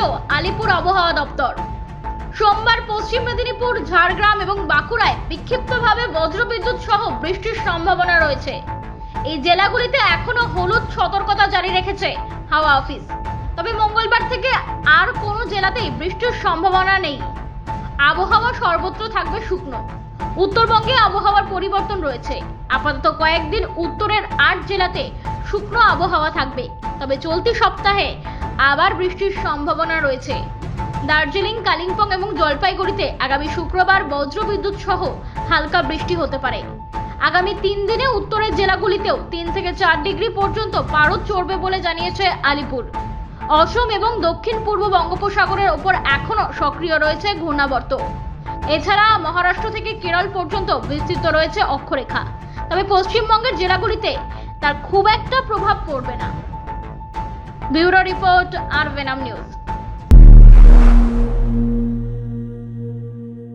দিল আলিপুর আবহাওয়া দপ্তর। সোমবার পশ্চিম মেদিনীপুর, ঝাড়গ্রাম এবং বাঁকুড়ায় বিক্ষিপ্তভাবে বজ্রবিদ্যুৎ সহ বৃষ্টির সম্ভাবনা রয়েছে। এই জেলাগুলিতে এখনো হলুদ সতর্কতা জারি রেখেছে হাওয়া অফিস। তবে মঙ্গলবার থেকে আর কোনো জেলাতেই বৃষ্টির সম্ভাবনা নেই। আবহাওয়া সর্বত্র থাকবে শুকনো। উত্তরবঙ্গে আবহাওয়ার পরিবর্তন রয়েছে। আপাতত কয়েকদিন উত্তরের 8 জেলাতে শুকনো আবহাওয়া থাকবে। তবে চলতি সপ্তাহে আবার বৃষ্টির সম্ভাবনা রয়েছে। দার্জিলিং, কালিম্পং এবং জলপাইগুড়িতে আগামী শুক্রবার বজ্রবিদ্যুৎ সহ হালকা বৃষ্টি হতে পারে। আগামী 3 দিনে উত্তরের জেলাগুলিতেও 3 থেকে 4 ডিগ্রি পর্যন্ত পারদ চড়বে বলে জানিয়েছে আলিপুর। অসম এবং দক্ষিণ পূর্ব বঙ্গোপসাগরের ওপর এখনো সক্রিয় রয়েছে ঘূর্ণাবর্ত। এছাড়া মহারাষ্ট্র থেকে কেরল পর্যন্ত বিস্তৃত রয়েছে অক্ষরেখা। তবে পশ্চিমবঙ্গের জেলাগুলিতে তার খুব একটা প্রভাব পড়বে না। ব্যুরো রিপোর্ট, আর ভেনাম নিউজ।